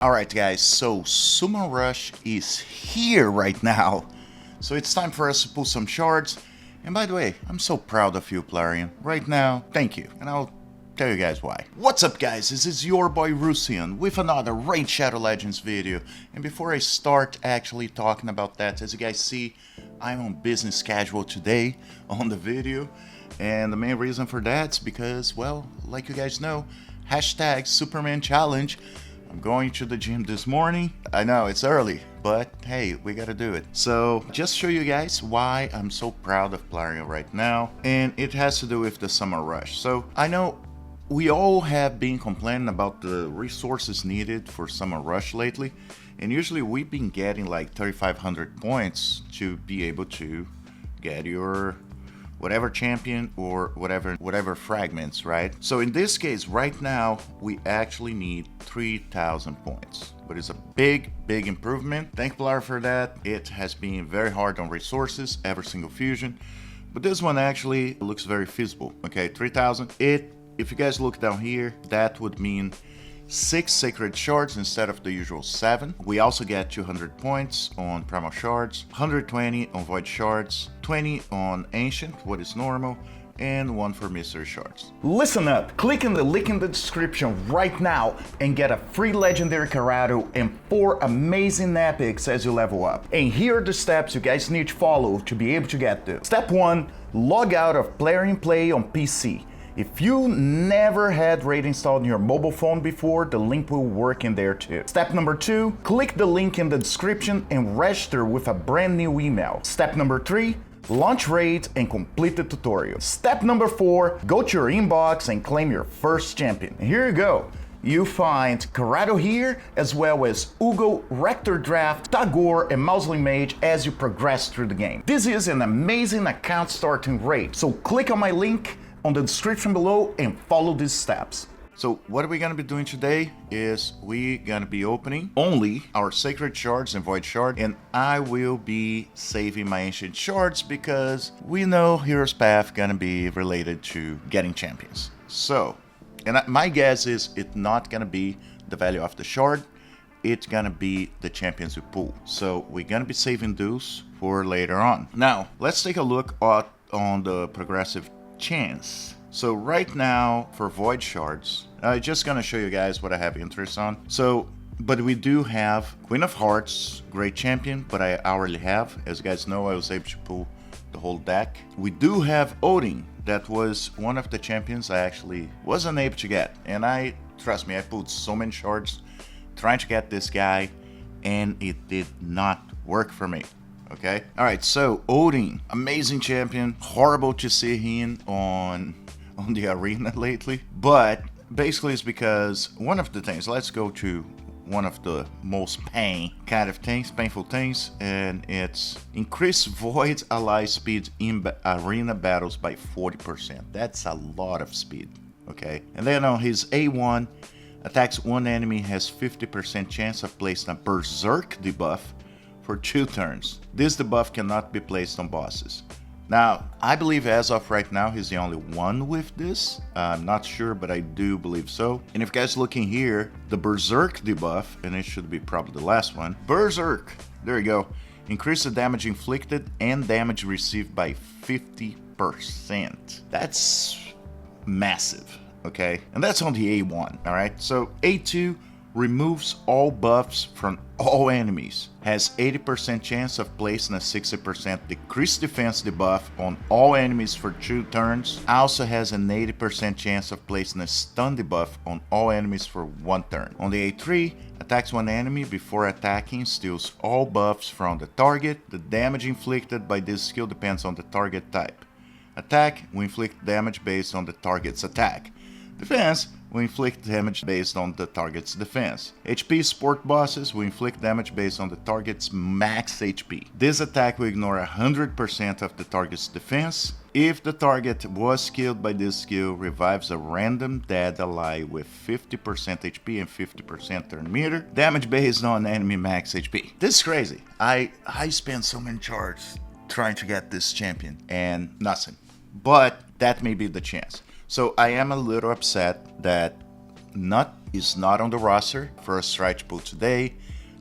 Alright guys, so Summon Rush is here right now. So it's time for us to pull some shards. And by the way, I'm so proud of you, Plarian. Right now, thank you. And I'll tell you guys why. What's up guys, this is your boy Rusian with another Raid Shadow Legends video. And before I start actually talking about that, as you guys see, I'm on business schedule today on the video. And the main reason for that's because, well, like you guys know, hashtag Superman Challenge. I'm going to the gym this morning. I know it's early, but hey, we gotta do it. So just show you guys why I'm so proud of Plarian right now, and it has to do with the Summer Rush. So I know we all have been complaining about the resources needed for Summer Rush lately, and usually we've been getting like 3,500 points to be able to get your whatever champion or whatever fragments, right? So in this case, right now, we actually need 3,000 points, but it's a big improvement. Thank Blar for that. It has been very hard on resources, every single fusion, but this one actually looks very feasible. Okay, 3,000. If you guys look down here, that would mean 6 sacred shards instead of the usual 7. We also get 200 points on primal shards, 120 on void shards, 20 on ancient, what is normal, and 1 for mystery shards. Listen up, click on the link in the description right now and get a free legendary Karato and 4 amazing epics as you level up. And here are the steps you guys need to follow to be able to get this. Step 1, log out of Plarian Play on PC. If you never had Raid installed on your mobile phone before, the link will work in there too. Step number 2, click the link in the description and register with a brand new email. Step number 3, launch Raid and complete the tutorial. Step number 4, go to your inbox and claim your first champion. And here you go. You find Karato here, as well as Uugo, Rector Drath, Tagoar, and Mausoleum Mage as you progress through the game. This is an amazing account starting raid, so click on my link on the description below and follow these steps. So what we're gonna be doing today is we're gonna be opening only our sacred shards and void shard, and I will be saving my ancient shards because we know Hero's Path gonna be related to getting champions. So, and my guess is it's not gonna be the value of the shard, it's gonna be the champions we pull. So we're gonna be saving those for later on. Now, let's take a look on the progressive chance. So right now for void shards, I'm just gonna show you guys what I have interest on. So, but we do have Queen of Hearts, great champion, but I already have. As you guys know, I was able to pull the whole deck. We do have Odin. That was one of the champions I actually wasn't able to get. And trust me, I pulled so many shards trying to get this guy, and it did not work for me. Okay, all right, so Odin, amazing champion, horrible to see him on the arena lately, but basically it's because one of the things, let's go to one of the most painful things, and it's increase void ally speed in arena battles by 40%. That's a lot of speed, okay? And then on his A1, attacks one enemy has 50% chance of placing a berserk debuff for 2 turns. This debuff cannot be placed on bosses. Now, I believe as of right now, he's the only one with this. I'm not sure, but I do believe so. And if you guys looking here, the Berserk debuff, and it should be probably the last one. Berserk, there you go. Increase the damage inflicted and damage received by 50%. That's massive, okay? And that's on the A1, all right? So A2, removes all buffs from all enemies, has 80% chance of placing a 60% decreased defense debuff on all enemies for 2 turns, also has an 80% chance of placing a stun debuff on all enemies for 1 turn. On the A3, attacks one enemy before attacking, steals all buffs from the target. The damage inflicted by this skill depends on the target type. Attack will inflict damage based on the target's attack. Defense will inflict damage based on the target's defense. HP support bosses will inflict damage based on the target's max HP. This attack will ignore 100% of the target's defense. If the target was killed by this skill, revives a random dead ally with 50% HP and 50% turn meter. Damage based on enemy max HP. This is crazy. I spent so many shards trying to get this champion and nothing. But that may be the chance. So I am a little upset that Nut is not on the roster. First try to pull today.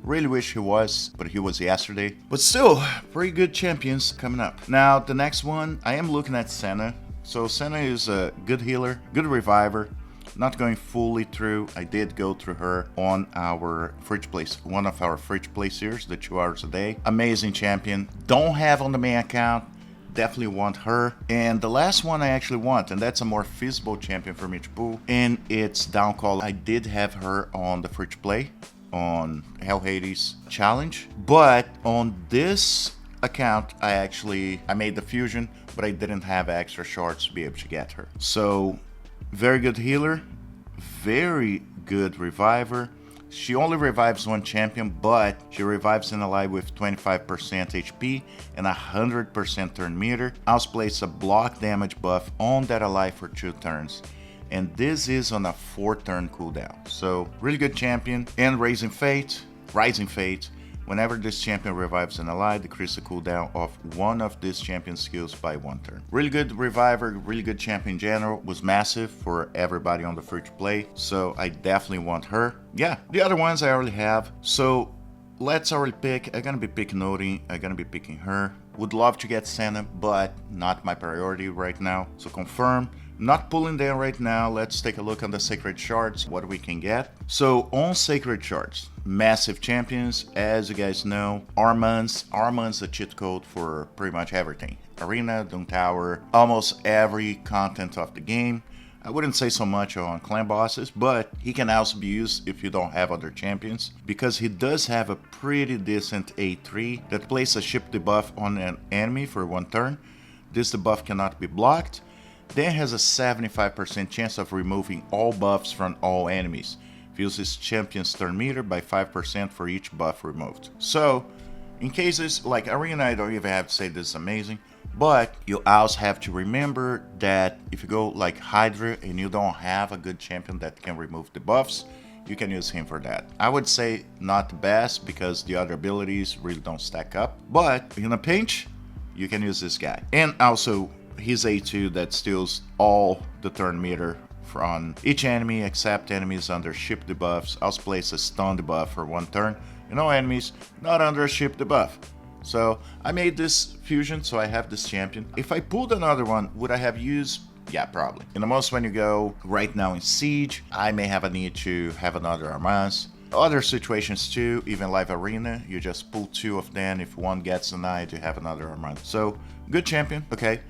Really wish he was, but he was yesterday. But still, pretty good champions coming up. Now, the next one, I am looking at Senna. So Senna is a good healer, good reviver. Not going fully through. I did go through her on our free to play, one of our free to play series, the 2 hours a day. Amazing champion. Don't have on the main account. Definitely want her. And the last one I actually want, and that's a more feasible champion for me to pull, and it's Downcall. I did have her on the free to play on Hell Hades challenge, but on this account I made the fusion, but I didn't have extra shards to be able to get her. So very good healer, very good reviver. She only revives one champion, but she revives an ally with 25% HP and 100% turn meter. Also places a block damage buff on that ally for 2 turns. And this is on a 4-turn cooldown. So really good champion. And Rising Fate. Whenever this champion revives an ally, decrease the cooldown of one of this champion's skills by 1 turn. Really good reviver, really good champion in general. Was massive for everybody on the free to play. So I definitely want her. Yeah, the other ones I already have. So let's already pick. I'm gonna be picking Odin. I'm gonna be picking her. Would love to get Senna, but not my priority right now. So confirm. Not pulling them right now. Let's take a look on the Sacred Shards, what we can get. So on Sacred Shards, massive champions, as you guys know. Armand's a cheat code for pretty much everything. Arena, Doom Tower, almost every content of the game. I wouldn't say so much on clan bosses, but he can also be used if you don't have other champions, because he does have a pretty decent A3 that places a ship debuff on an enemy for 1 turn. This debuff cannot be blocked. Then has a 75% chance of removing all buffs from all enemies. Fills his champion's turn meter by 5% for each buff removed. So, in cases like Arena, I don't even have to say this is amazing, but you also have to remember that if you go like Hydra and you don't have a good champion that can remove the buffs, you can use him for that. I would say not the best because the other abilities really don't stack up, but in a pinch, you can use this guy. And also, his A2 that steals all the turn meter from each enemy except enemies under ship debuffs. Also places a stun debuff for 1 turn and all enemies not under a ship debuff. So I made this fusion, so I have this champion. If I pulled another one, would I have used? Yeah, probably. In the most when you go right now in Siege, I may have a need to have another Armance. Other situations too, even live arena, you just pull 2 of them. If one gets denied, you have another Armance. So good champion, okay.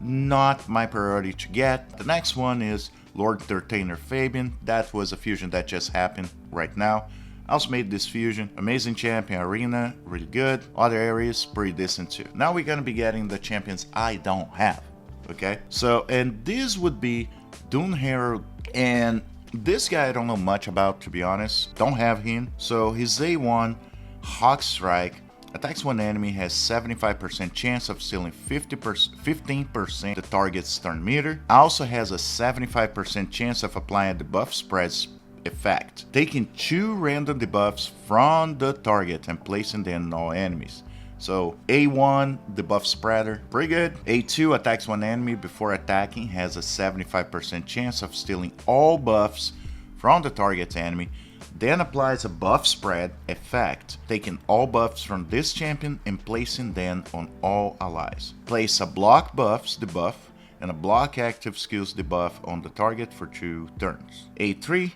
Not my priority to get. The next one is Lord Entertainer Fabian. That was a fusion that just happened right now. I also made this fusion. Amazing champion, arena, really good. Other areas, pretty decent too. Now we're gonna be getting the champions I don't have. Okay, so and this would be Doom Herald, and this guy I don't know much about, to be honest. Don't have him. So his A1 Hawk Strike. Attacks one enemy, has 75% chance of stealing 15% the target's turn meter. Also has a 75% chance of applying a debuff spreads effect, taking 2 random debuffs from the target and placing them on all enemies. So A1, debuff spreader, pretty good. A2 attacks one enemy before attacking, has a 75% chance of stealing all buffs from the target's enemy. Then applies a buff spread effect, taking all buffs from this champion and placing them on all allies. Place a block buffs debuff and a block active skills debuff on the target for 2 turns. A3,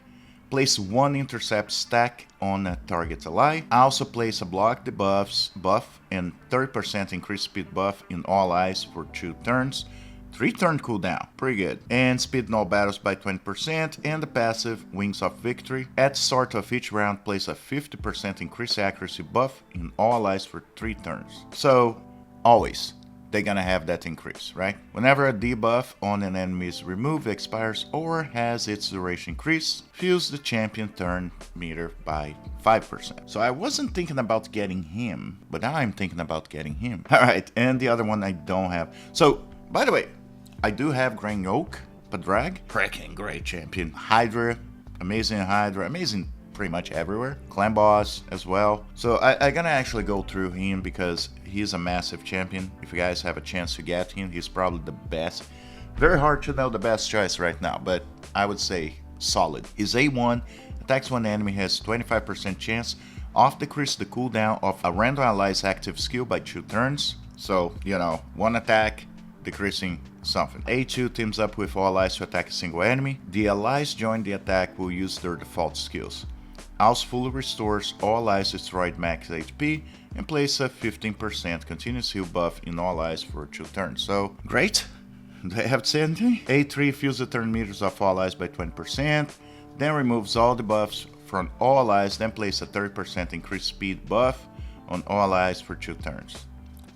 place 1 intercept stack on a target ally. Also place a block debuffs buff and 30% increased speed buff in all allies for 2 turns. 3-turn cooldown, pretty good. And speed in all battles by 20%, and the passive, Wings of Victory. At the start of each round, place a 50% increased accuracy buff in all allies for 3 turns. So, always, they're gonna have that increase, right? Whenever a debuff on an enemy is removed, expires, or has its duration increased, fills the champion turn meter by 5%. So I wasn't thinking about getting him, but now I'm thinking about getting him. Alright, and the other one I don't have. So, by the way, I do have Grand Oak, Padrag, freaking great champion. Hydra, amazing pretty much everywhere. Clan boss as well. So I'm gonna actually go through him because he's a massive champion. If you guys have a chance to get him, he's probably the best. Very hard to know the best choice right now, but I would say solid. His A1 attacks one enemy has 25% chance of decrease the cooldown of a random ally's active skill by 2 turns. So, you know, one attack, decreasing something. A2 teams up with all allies to attack a single enemy. The allies join the attack will use their default skills. Also fully restores all allies destroyed max HP and places a 15% continuous heal buff in all allies for 2 turns. So, great. Do I have to say anything? A3 fills the turn meters of all allies by 20%, then removes all the buffs from all allies, then places a 30% increased speed buff on all allies for 2 turns.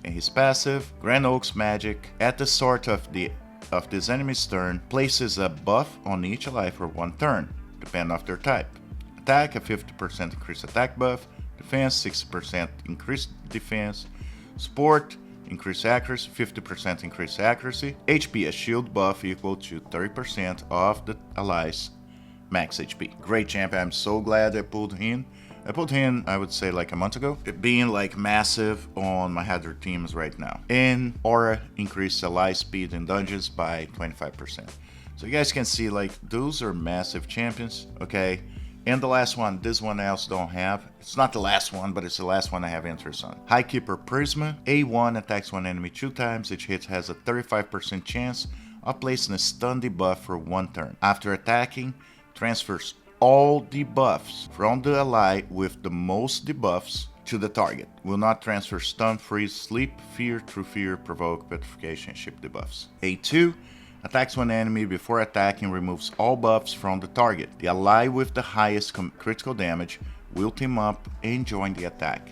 And his passive, Grand Oak's magic, at the start of this enemy's turn, places a buff on each ally for 1 turn, depending on their type. Attack, a 50% increased attack buff. Defense, 60% increased defense. Support, increased accuracy, 50% increased accuracy. HP, a shield buff equal to 30% of the allies' max HP. Great champion, I'm so glad I pulled him. I pulled him, I would say, like a month ago. Being like massive on my Hydra teams right now. And Aura increased ally speed in dungeons by 25%. So you guys can see, like, those are massive champions, okay? And the last one, this one I also don't have. It's not the last one, but it's the last one I have interest on. Highkeeper Prisma. A1 attacks one enemy 2 times. Each hit has a 35% chance of placing a stun debuff for 1 turn. After attacking, transfers all debuffs from the ally with the most debuffs to the target. Will not transfer stun, freeze, sleep, fear, true fear, provoke, petrification, ship debuffs. A2 attacks one enemy before attacking, removes all buffs from the target. The ally with the highest critical damage will team up and join the attack.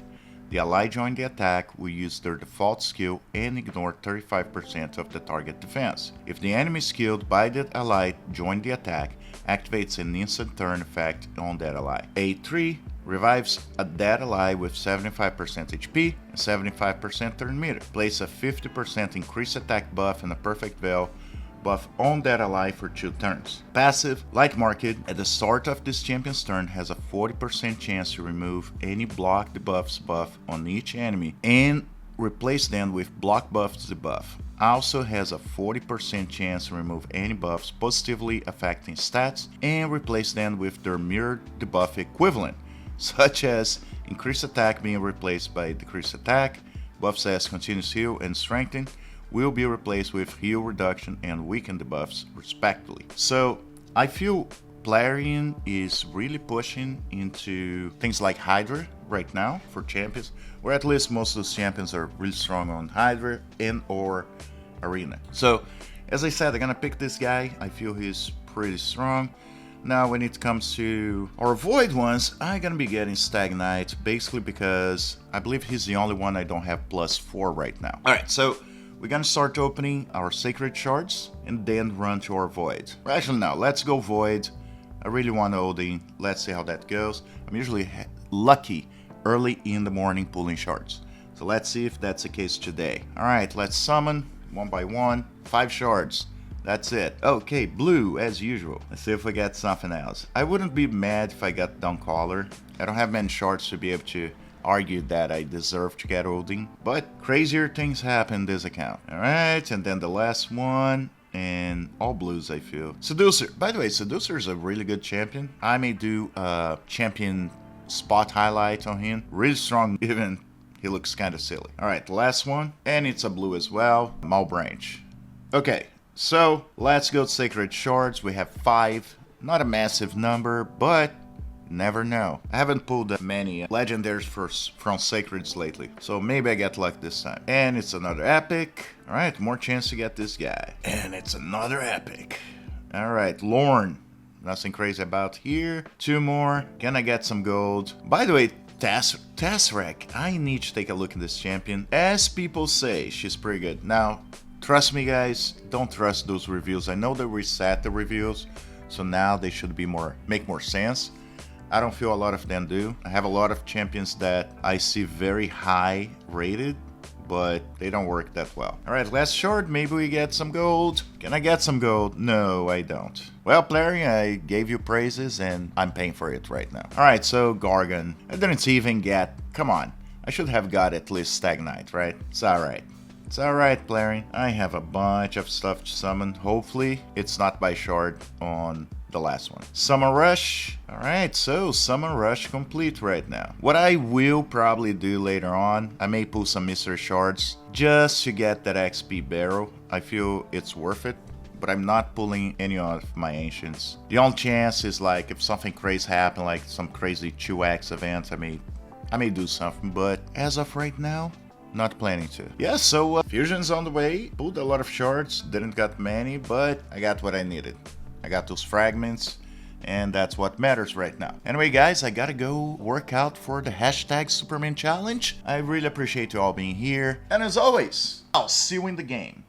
The ally join the attack will use their default skill and ignore 35% of the target defense. If the enemy skilled by the ally join the attack, activates an instant turn effect on that ally. A3 revives a dead ally with 75% HP and 75% turn meter. Place a 50% increased attack buff and a perfect veil buff on that ally for 2 turns. Passive, like Marked, at the start of this champion's turn has a 40% chance to remove any block debuffs buff on each enemy and replace them with block buffs debuff. Also has a 40% chance to remove any buffs positively affecting stats and replace them with their mirrored debuff equivalent, such as increased attack being replaced by decreased attack, buffs as continuous heal and strengthen will be replaced with heal reduction and weaken debuffs respectively. So I feel Plarian is really pushing into things like Hydra right now for champions, or at least most of those champions are really strong on Hydra and or Arena. So as I said, I'm gonna pick this guy. I feel he's pretty strong. Now when it comes to our Void ones, I'm gonna be getting Stagnite basically because I believe he's the only one I don't have +4 right now. Alright, so we're gonna start opening our Sacred Shards and then run to our Void. Actually no, let's go Void. I really want Odin. Let's see how that goes. I'm usually lucky early in the morning pulling shards. So let's see if that's the case today. Alright, let's summon 1 by 1. 5 shards. That's it. Okay, blue as usual. Let's see if we get something else. I wouldn't be mad if I got Dawncaller. I don't have many shards to be able to argue that I deserve to get Odin. But crazier things happen in this account. Alright, and then the last one. And all blues, I feel. Seducer. By the way, Seducer is a really good champion. I may do a champion spot highlight on him. Really strong, even he looks kind of silly. Alright, the last one. And it's a blue as well. Malbranch. Okay, so let's go to Sacred Shards. We have 5. Not a massive number, but never know. I haven't pulled that many legendaries from Sacreds lately, so maybe I get luck this time. And it's another epic. Alright, more chance to get this guy. And it's another epic. Alright, Lorne. Nothing crazy about here. 2 more. Can I get some gold? By the way, Tasrek. I need to take a look at this champion. As people say, she's pretty good. Now, trust me guys, don't trust those reviews. I know they reset the reviews, so now they should be make more sense. I don't feel a lot of them do. I have a lot of champions that I see very high rated, but they don't work that well. Alright, last shard, maybe we get some gold. Can I get some gold? No, I don't. Well, Plarian, I gave you praises and I'm paying for it right now. Alright, so Gargan. I didn't even get... Come on. I should have got at least Stagnite, right? It's alright. It's alright, Plarian. I have a bunch of stuff to summon. Hopefully, it's not by shard on the last one. Summer Rush. Alright, so Summer Rush complete right now. What I will probably do later on, I may pull some mystery shards just to get that XP barrel. I feel it's worth it. But I'm not pulling any of my ancients. The only chance is like if something crazy happen, like some crazy 2x event, I may do something, but as of right now, not planning to. Yeah, so fusion's on the way. Pulled a lot of shards, didn't got many, but I got what I needed. I got those fragments, and that's what matters right now. Anyway, guys, I gotta go work out for the hashtag Superman Challenge. I really appreciate you all being here, and as always, I'll see you in the game.